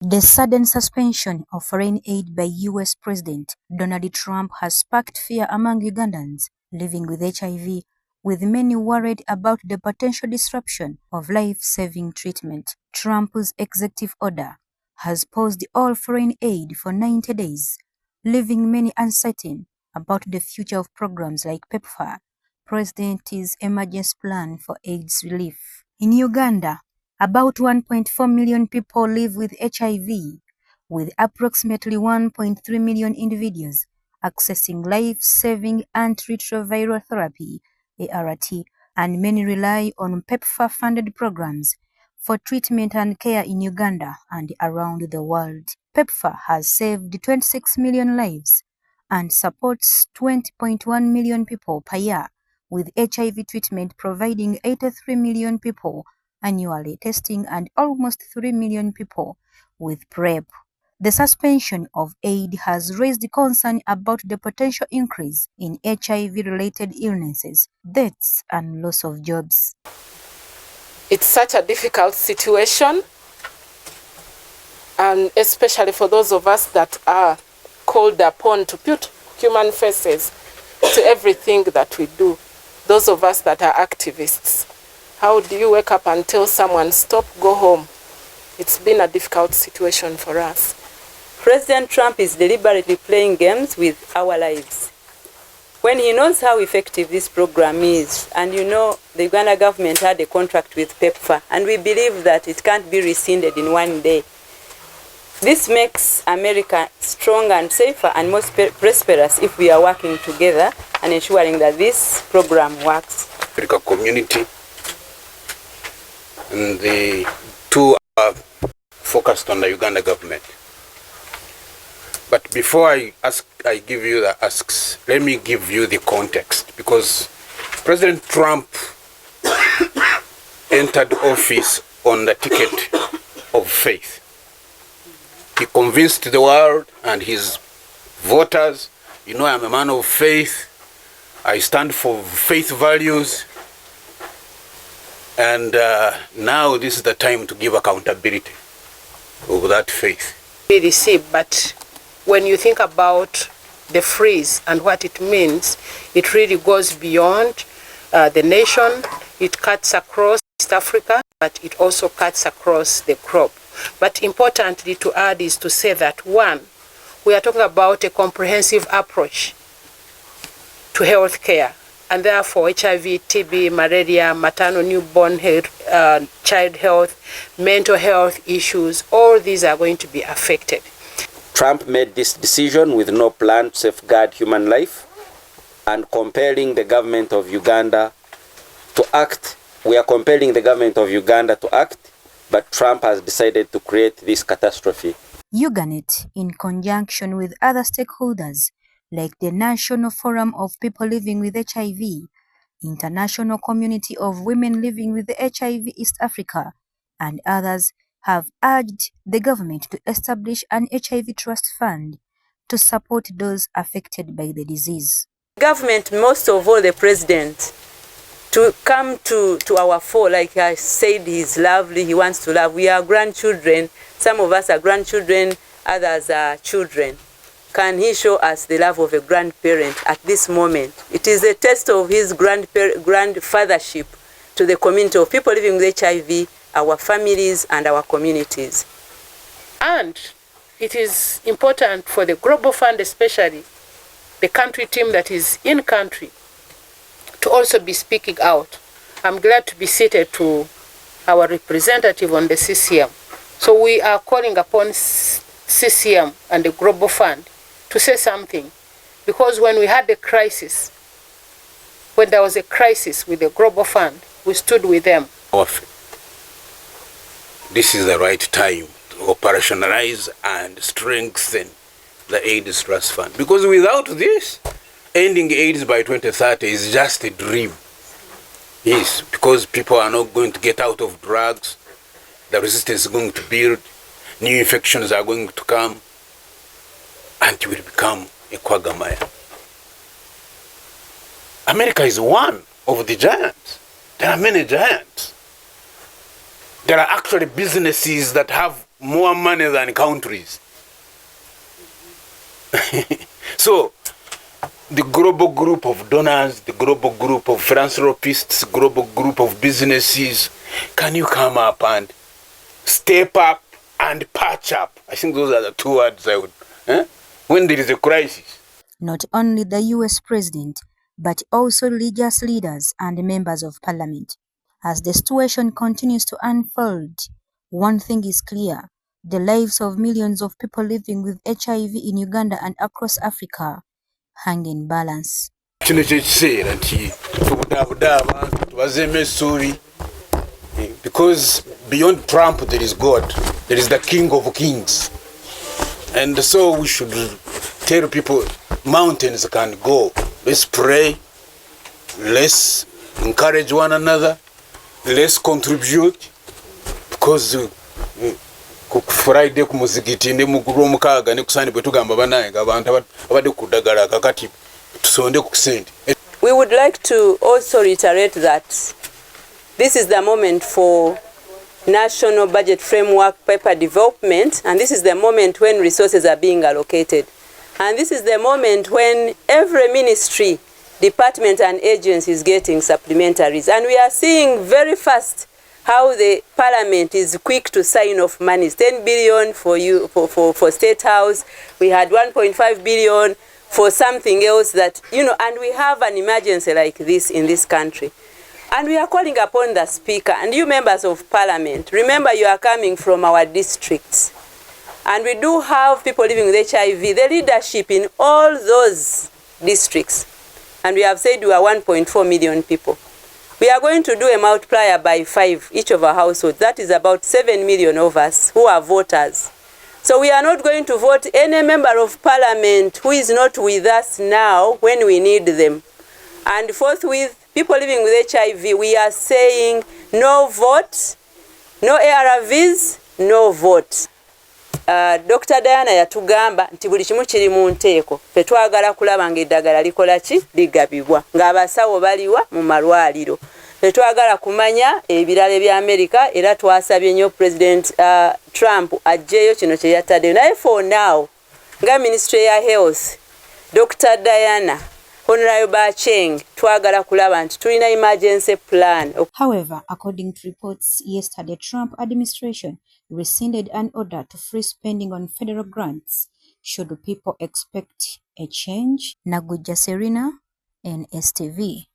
The sudden suspension of foreign aid by US President Donald Trump has sparked fear among Ugandans living with HIV, with many worried about the potential disruption of life-saving treatment. Trump's executive order has paused all foreign aid for 90 days, leaving many uncertain about the future of programs like PEPFAR, President's emergency plan for AIDS relief. In Uganda, about 1.4 million people live with HIV, with approximately 1.3 million individuals accessing life-saving antiretroviral therapy (ART), and many rely on PEPFAR-funded programs for treatment and care in Uganda and around the world. PEPFAR has saved 26 million lives and supports 20.1 million people per year, with HIV treatment providing 83 million people annually testing and almost 3 million people with PrEP. The suspension of aid has raised concern about the potential increase in HIV-related illnesses, deaths, and loss of jobs. It's such a difficult situation, and especially for those of us that are called upon to put human faces to everything that we do, those of us that are activists. How do you wake up and tell someone, stop, go home? It's been a difficult situation for us. President Trump is deliberately playing games with our lives. When he knows how effective this program is, and you know the Uganda government had a contract with PEPFAR, and we believe that it can't be rescinded in one day. This makes America stronger and safer and more prosperous if we are working together and ensuring that this program works. Africa community, and the two are focused on the Uganda government. But before I give you the asks, let me give you the context, because President Trump entered office on the ticket of faith. He convinced the world and his voters, you know, I'm a man of faith, I stand for faith values, and now this is the time to give accountability of that faith. We receive, but when you think about the freeze and what it means, it really goes beyond the nation. It cuts across East Africa, but it also cuts across the crop. But importantly to add is to say that, one, we are talking about a comprehensive approach to health care, and therefore HIV, TB, malaria, maternal newborn health, child health, mental health issues, all these are going to be affected. Trump made this decision with no plan to safeguard human life and compelling the government of Uganda to act. We are compelling the government of Uganda to act, but Trump has decided to create this catastrophe. Uganet, in conjunction with other stakeholders like the National Forum of People Living with HIV, International Community of Women Living with HIV East Africa, and others, have urged the government to establish an HIV trust fund to support those affected by the disease. Government, most of all the president, to come to our fore, like I said, he's lovely, he wants to love. We are grandchildren, some of us are grandchildren, others are children. Can he show us the love of a grandparent at this moment? It is a test of his grandfathership to the community of people living with HIV, our families and our communities. And it is important for the Global Fund, especially the country team that is in country, to also be speaking out. I'm glad to be seated to our representative on the CCM. So we are calling upon CCM and the Global Fund to say something, because when we had the crisis, when there was a crisis with the Global Fund, we stood with them. This is the right time to operationalize and strengthen the AIDS Trust Fund. Because without this, ending AIDS by 2030 is just a dream. Yes, because people are not going to get out of drugs, the resistance is going to build, new infections are going to come, and it will become a quagmire. America is one of the giants. There are many giants. There are actually businesses that have more money than countries. So, the global group of donors, the global group of philanthropists, global group of businesses, can you come up and step up and patch up? I think those are the two words I would, when there is a crisis. Not only the US president, but also religious leaders and members of parliament. As the situation continues to unfold, one thing is clear: the lives of millions of people living with HIV in Uganda and across Africa hang in balance. Kino kyekiseera nti tubudaabuda abantu tubazeemu essuubi, because beyond Trump there is God, there is the King of Kings, and so we should tell people mountains can go. Let's pray, let's encourage one another, let's contribute, because ku Friday ku muzigiti ne mu Lwomukaaga ne ku Sunday bwe tugamba bannange abantu abadde ku ddagala kakati tusonde ku ssente. We would like to also reiterate that this is the moment for national budget framework PEPFAR development, and this is the moment when resources are being allocated. And this is the moment when every ministry, department and agency is getting supplementaries. And we are seeing very fast how the parliament is quick to sign off monies. 10 billion for State House. We had 1.5 billion for something else that, and we have an emergency like this in this country. And we are calling upon the Speaker and you members of Parliament. Remember, you are coming from our districts. And we do have people living with HIV, the leadership in all those districts. And we have said we are 1.4 million people. We are going to do a multiplier by 5 each of our households. That is about 7 million of us who are voters. So we are not going to vote any member of Parliament who is not with us now when we need them. And forthwith, people living with HIV, we are saying no vote, no ARVs, no vote. Dr. Diana yatugamba nti buli kimu kiri mu nteeko. Ffe twagala kulaba ng'eddagala likola ki? Ligabibwa. Ng'abasawo baliwa mu malwaliro. Ffe twagala kumanya ebirala ebya Amerika era twasabye nnyo President Trump aggyeyo kino kye yataddeyo. Naye for now, nga Ministry ya Health, Dr. Diana, Honorable Bacheng, twagala kulaba nti tulina emergency plan. However, according to reports yesterday, Trump administration rescinded an order to freeze spending on federal grants. Should people expect a change? Naguja Serena, NSTV.